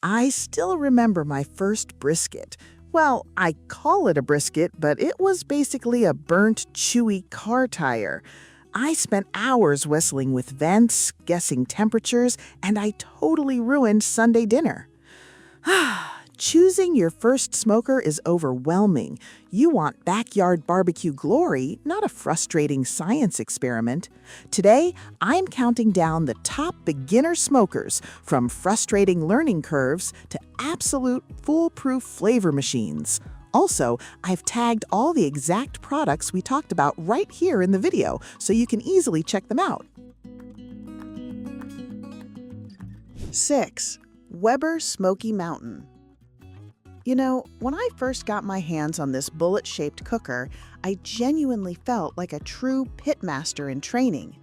I still remember my first brisket. Well, I call it a brisket, but it was basically a burnt, chewy car tire. I spent hours whistling with vents, guessing temperatures, and I totally ruined Sunday dinner. Choosing your first smoker is overwhelming. You want backyard barbecue glory, not a frustrating science experiment. Today, I'm counting down the top beginner smokers, from frustrating learning curves to absolute foolproof flavor machines. Also, I've tagged all the exact products we talked about right here in the video, so you can easily check them out. 6. Weber Smoky Mountain. You know, when I first got my hands on this bullet-shaped cooker, I genuinely felt like a true pitmaster in training.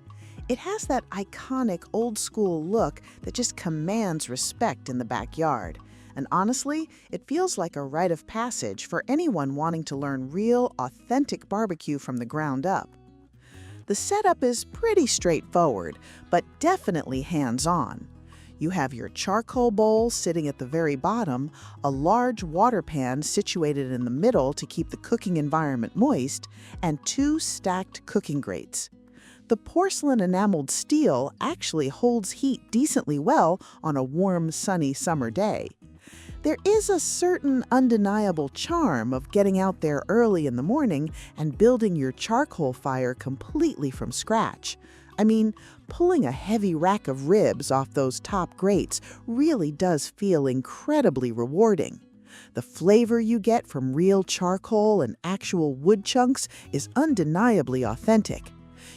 It has that iconic old-school look that just commands respect in the backyard. And honestly, it feels like a rite of passage for anyone wanting to learn real, authentic barbecue from the ground up. The setup is pretty straightforward, but definitely hands-on. You have your charcoal bowl sitting at the very bottom, a large water pan situated in the middle to keep the cooking environment moist, and 2 stacked cooking grates. The porcelain enameled steel actually holds heat decently well on a warm, sunny summer day. There is a certain undeniable charm of getting out there early in the morning and building your charcoal fire completely from scratch. I mean, pulling a heavy rack of ribs off those top grates really does feel incredibly rewarding. The flavor you get from real charcoal and actual wood chunks is undeniably authentic.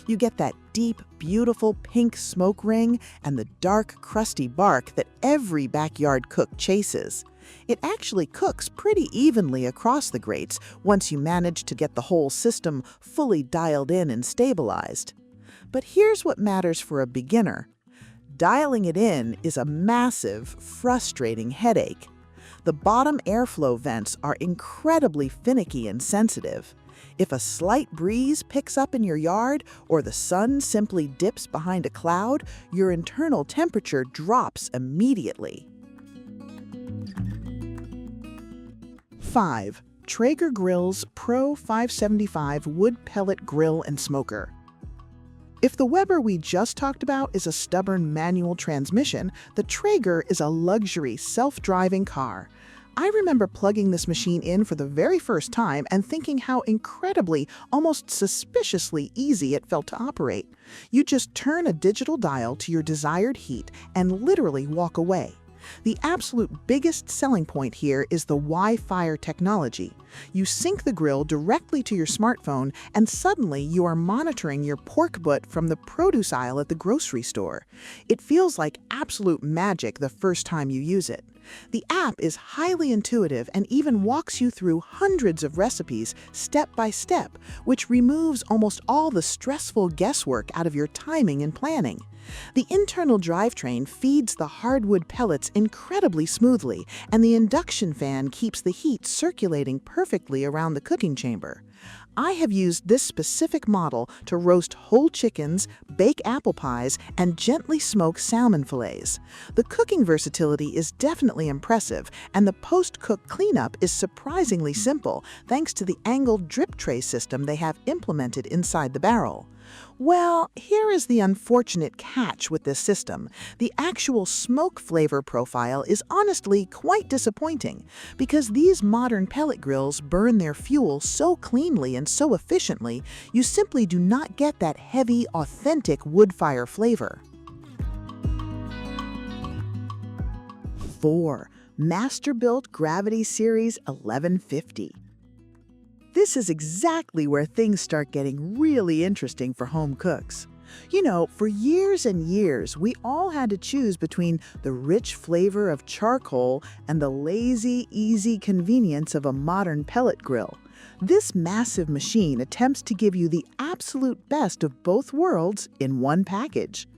You get that deep, beautiful pink smoke ring and the dark, crusty bark that every backyard cook chases. It actually cooks pretty evenly across the grates once you manage to get the whole system fully dialed in and stabilized. But here's what matters for a beginner. Dialing it in is a massive, frustrating headache. The bottom airflow vents are incredibly finicky and sensitive. If a slight breeze picks up in your yard or the sun simply dips behind a cloud, your internal temperature drops immediately. 5. Traeger Grill's Pro 575 Wood Pellet Grill and Smoker. If the Weber we just talked about is a stubborn manual transmission, the Traeger is a luxury self-driving car. I remember plugging this machine in for the very first time and thinking how incredibly, almost suspiciously easy it felt to operate. You just turn a digital dial to your desired heat and literally walk away. The absolute biggest selling point here is the Wi-Fi technology. You sync the grill directly to your smartphone, and suddenly you are monitoring your pork butt from the produce aisle at the grocery store. It feels like absolute magic the first time you use it. The app is highly intuitive and even walks you through hundreds of recipes step by step, which removes almost all the stressful guesswork out of your timing and planning. The internal drivetrain feeds the hardwood pellets incredibly smoothly, and the induction fan keeps the heat circulating perfectly around the cooking chamber. I have used this specific model to roast whole chickens, bake apple pies, and gently smoke salmon fillets. The cooking versatility is definitely impressive, and the post-cook cleanup is surprisingly simple thanks to the angled drip tray system they have implemented inside the barrel. Well, here is the unfortunate catch with this system. The actual smoke flavor profile is honestly quite disappointing because these modern pellet grills burn their fuel so cleanly and so efficiently, you simply do not get that heavy, authentic wood fire flavor. 4. Masterbuilt Gravity Series 1150. This is exactly where things start getting really interesting for home cooks. You know, for years and years, we all had to choose between the rich flavor of charcoal and the lazy, easy convenience of a modern pellet grill. This massive machine attempts to give you the absolute best of both worlds in one package.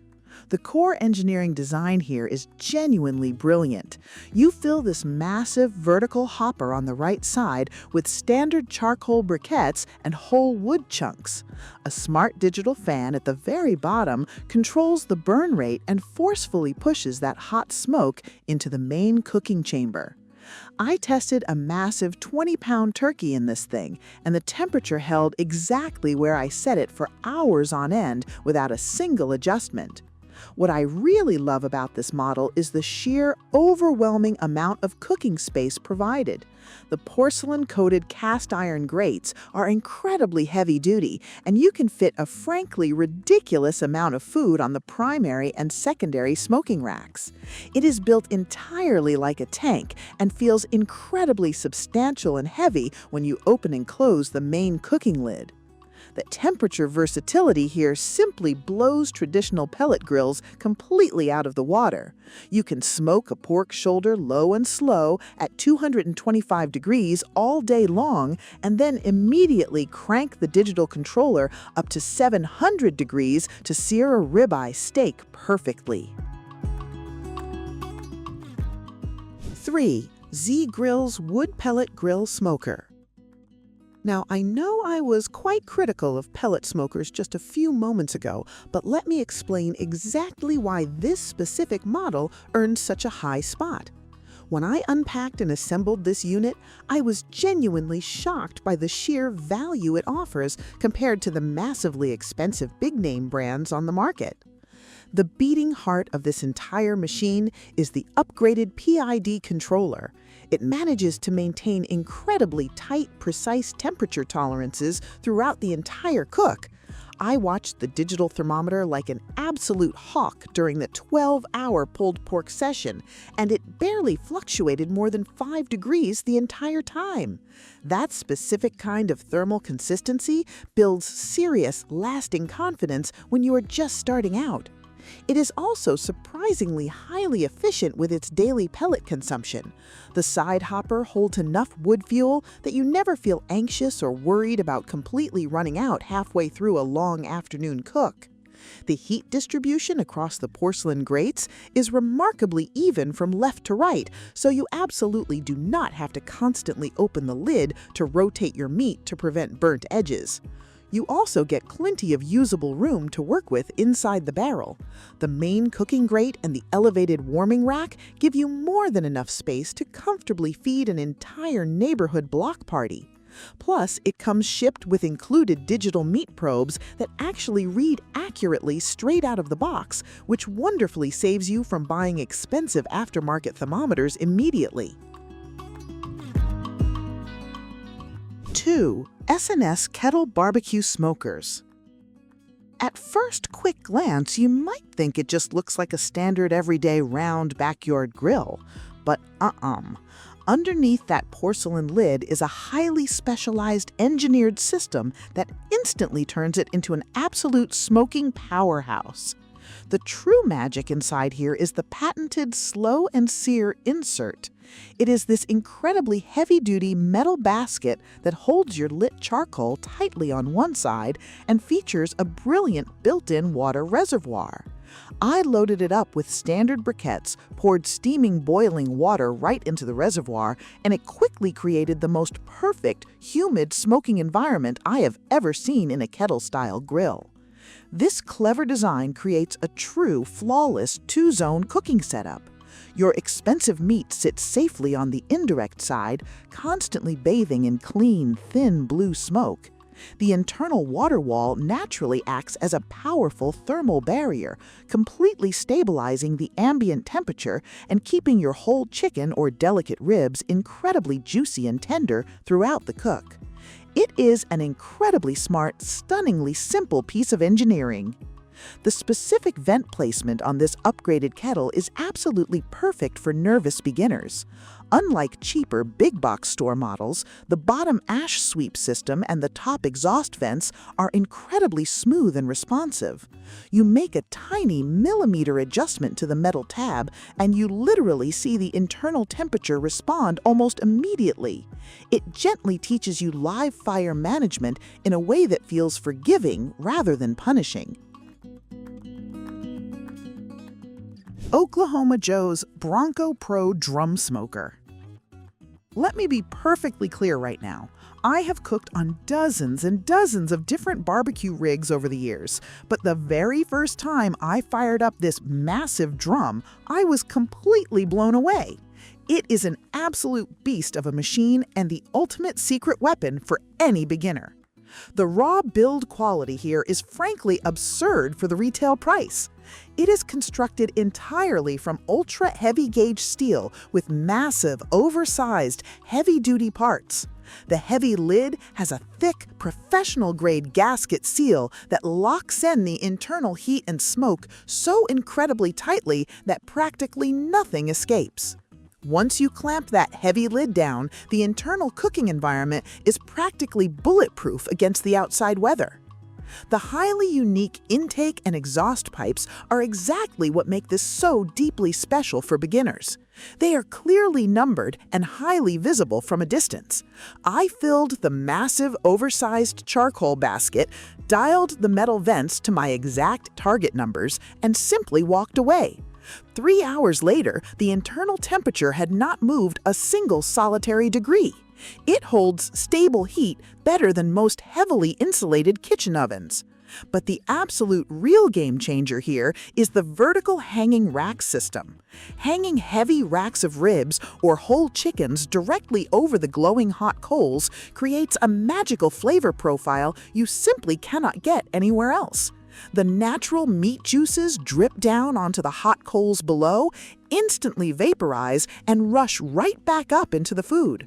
The core engineering design here is genuinely brilliant. You fill this massive vertical hopper on the right side with standard charcoal briquettes and whole wood chunks. A smart digital fan at the very bottom controls the burn rate and forcefully pushes that hot smoke into the main cooking chamber. I tested a massive 20-pound turkey in this thing, and the temperature held exactly where I set it for hours on end without a single adjustment. What I really love about this model is the sheer, overwhelming amount of cooking space provided. The porcelain-coated cast iron grates are incredibly heavy-duty, and you can fit a frankly ridiculous amount of food on the primary and secondary smoking racks. It is built entirely like a tank and feels incredibly substantial and heavy when you open and close the main cooking lid. The temperature versatility here simply blows traditional pellet grills completely out of the water. You can smoke a pork shoulder low and slow at 225 degrees all day long and then immediately crank the digital controller up to 700 degrees to sear a ribeye steak perfectly. 3. Z-Grill's Wood Pellet Grill Smoker. Now, I know I was quite critical of pellet smokers just a few moments ago, but let me explain exactly why this specific model earned such a high spot. When I unpacked and assembled this unit, I was genuinely shocked by the sheer value it offers compared to the massively expensive big-name brands on the market. The beating heart of this entire machine is the upgraded PID controller. It manages to maintain incredibly tight, precise temperature tolerances throughout the entire cook. I watched the digital thermometer like an absolute hawk during the 12-hour pulled pork session, and it barely fluctuated more than 5 degrees the entire time. That specific kind of thermal consistency builds serious, lasting confidence when you are just starting out. It is also surprisingly highly efficient with its daily pellet consumption. The side hopper holds enough wood fuel that you never feel anxious or worried about completely running out halfway through a long afternoon cook. The heat distribution across the porcelain grates is remarkably even from left to right, so you absolutely do not have to constantly open the lid to rotate your meat to prevent burnt edges. You also get plenty of usable room to work with inside the barrel. The main cooking grate and the elevated warming rack give you more than enough space to comfortably feed an entire neighborhood block party. Plus, it comes shipped with included digital meat probes that actually read accurately straight out of the box, which wonderfully saves you from buying expensive aftermarket thermometers immediately. 2. S&S Kettle BBQ Smokers. At first quick glance, you might think it just looks like a standard everyday round backyard grill, but Underneath that porcelain lid is a highly specialized engineered system that instantly turns it into an absolute smoking powerhouse. The true magic inside here is the patented slow and sear insert. It is this incredibly heavy-duty metal basket that holds your lit charcoal tightly on one side and features a brilliant built-in water reservoir. I loaded it up with standard briquettes, poured steaming boiling water right into the reservoir, and it quickly created the most perfect, humid smoking environment I have ever seen in a kettle-style grill. This clever design creates a true, flawless two-zone cooking setup. Your expensive meat sits safely on the indirect side, constantly bathing in clean, thin blue smoke. The internal water wall naturally acts as a powerful thermal barrier, completely stabilizing the ambient temperature and keeping your whole chicken or delicate ribs incredibly juicy and tender throughout the cook. It is an incredibly smart, stunningly simple piece of engineering. The specific vent placement on this upgraded kettle is absolutely perfect for nervous beginners. Unlike cheaper big-box store models, the bottom ash sweep system and the top exhaust vents are incredibly smooth and responsive. You make a tiny millimeter adjustment to the metal tab, and you literally see the internal temperature respond almost immediately. It gently teaches you live fire management in a way that feels forgiving rather than punishing. Oklahoma Joe's Bronco Pro Drum Smoker. Let me be perfectly clear right now. I have cooked on dozens and dozens of different barbecue rigs over the years, but the very first time I fired up this massive drum, I was completely blown away. It is an absolute beast of a machine and the ultimate secret weapon for any beginner. The raw build quality here is frankly absurd for the retail price. It is constructed entirely from ultra-heavy gauge steel with massive, oversized, heavy-duty parts. The heavy lid has a thick, professional-grade gasket seal that locks in the internal heat and smoke so incredibly tightly that practically nothing escapes. Once you clamp that heavy lid down, the internal cooking environment is practically bulletproof against the outside weather. The highly unique intake and exhaust pipes are exactly what make this so deeply special for beginners. They are clearly numbered and highly visible from a distance. I filled the massive, oversized charcoal basket, dialed the metal vents to my exact target numbers, and simply walked away. 3 hours later, the internal temperature had not moved a single solitary degree. It holds stable heat better than most heavily insulated kitchen ovens. But the absolute real game changer here is the vertical hanging rack system. Hanging heavy racks of ribs or whole chickens directly over the glowing hot coals creates a magical flavor profile you simply cannot get anywhere else. The natural meat juices drip down onto the hot coals below, instantly vaporize, and rush right back up into the food.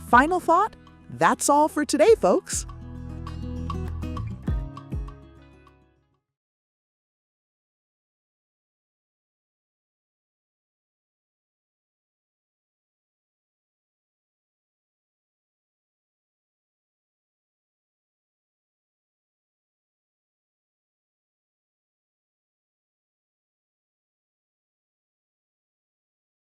Final thought? That's all for today, folks.